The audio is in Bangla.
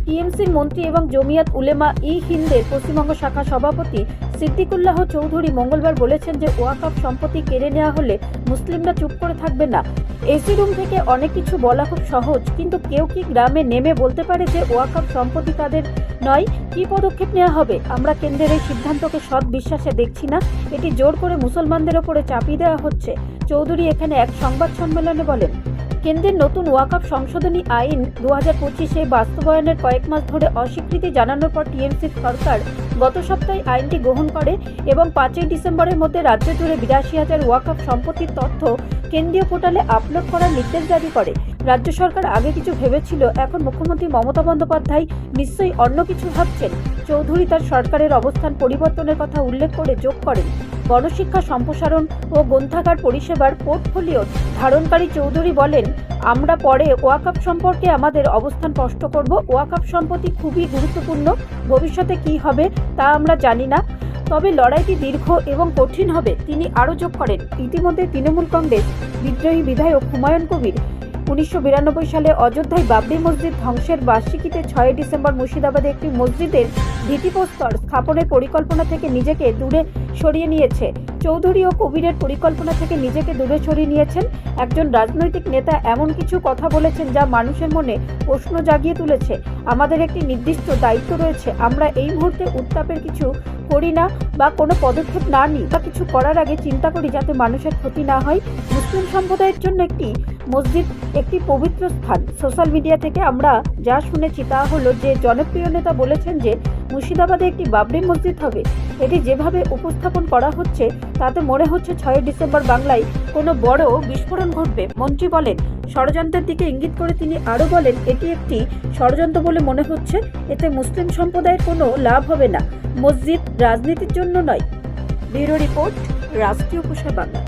টিএমসির মন্ত্রী এবং জমিয়াত উলেমা ই হিন্দের পশ্চিমবঙ্গ শাখা সভাপতি সিদ্দিকুল্লাহ চৌধুরী মঙ্গলবার বলেছেন যে ওয়াকফ সম্পত্তি কেড়ে নেওয়া হলে মুসলিমরা চুপ করে থাকবে না। এসি রুম থেকে অনেক কিছু বলা খুব সহজ, কিন্তু কেউ কি গ্রামে নেমে বলতে পারে যে ওয়াকফ সম্পত্তি তাদের নয়? কি পদক্ষেপ নেওয়া হবে? আমরা কেন্দ্রের এই সিদ্ধান্তকে সৎ বিশ্বাসে দেখছি না, এটি জোর করে মুসলমানদের ওপরে চাপিয়ে দেওয়া হচ্ছে। চৌধুরী এখানে এক সংবাদ সম্মেলনে বলেন, কেন্দ্রের নতুন ওয়াকফ সংশোধনী আইন 2025 বাস্তবায়নের কয়েক মাস ধরে অস্বীকৃতি জানানোর পর টিএমসি সরকার গত সপ্তাহে আইনটি গ্রহণ করে এবং 5ই ডিসেম্বরের মধ্যে রাজ্য জুড়ে 82,000 ওয়াকফ সম্পত্তির তথ্য কেন্দ্রীয় পোর্টালে আপলোড করার নির্দেশ জারি করে। রাজ্য সরকার আগে কিছু ভেবেছিল, এখন মুখ্যমন্ত্রী মমতা বন্দ্যোপাধ্যায় নিশ্চয়ই অন্য কিছু ভাবছেন। চৌধুরী তার সরকারের অবস্থান পরিবর্তনের কথা উল্লেখ করে যোগ করেন, গণশিক্ষা সম্প্রসারণ ও গ্রন্থাগার পরিষেবার পোর্টফোলিও ধারণকারী চৌধুরী বলেন, আমরা পরে ওয়াকফ সম্পর্কে আমাদের অবস্থান স্পষ্ট করব। ওয়াকফ সম্পত্তি খুবই গুরুত্বপূর্ণ, ভবিষ্যতে কি হবে তা আমরা জানি না, তবে লড়াইটি দীর্ঘ এবং কঠিন হবে। তিনি আরও যোগ করেন, ইতিমধ্যে তৃণমূল কংগ্রেস বিদ্রোহী বিধায়ক হুমায়ুন কবির 1992 সালে অযোধ্যায় বাবরি মসজিদ ধ্বংসের বার্ষিকীতে 6 ডিসেম্বর মুর্শিদাবাদে একটি মসজিদের ভিত্তিপ্রস্তর স্থাপনের পরিকল্পনা থেকে নিজেকে দূরে সরিয়ে নিয়েছে। চৌধুরী ও কবিরের পরিকল্পনা থেকে নিজেকে দূরে সরিয়ে নিয়েছেন। একজন রাজনৈতিক নেতা এমন কিছু কথা বলেছেন যা মানুষের মনে প্রশ্ন জাগিয়ে তুলেছে। আমাদের একটি নির্দিষ্ট দায়িত্ব রয়েছে, আমরা এই মুহূর্তে উত্তাপের কিছু করি না বা কোনো পদক্ষেপ না নিই বা কিছু করার আগে চিন্তা করি যাতে মানুষের ক্ষতি না হয়। মুসলিম সম্প্রদায়ের জন্য একটি মসজিদ একটি পবিত্র স্থান। সোশ্যাল মিডিয়া থেকে আমরা যা শুনেছি তা হলো যে জনপ্রিয় নেতা বলেছেন যে মুর্শিদাবাদে একটি বাবরি মসজিদ হবে। এটি যেভাবে উপস্থাপন করা হচ্ছে তাতে মনে হচ্ছে 6 ডিসেম্বর বাংলায় কোনো বড় বিস্ফোরণ ঘটবে। মন্ত্রী বলেন, ষড়যন্ত্রের দিকে ইঙ্গিত করে তিনি আরও বলেন, এটি একটি ষড়যন্ত্র বলে মনে হচ্ছে, এতে মুসলিম সম্প্রদায়ের কোনো লাভ হবে না, মসজিদ রাজনীতির জন্য নয়। ব্যুরো রিপোর্ট, রাষ্ট্রীয় প্রসার বাংলা।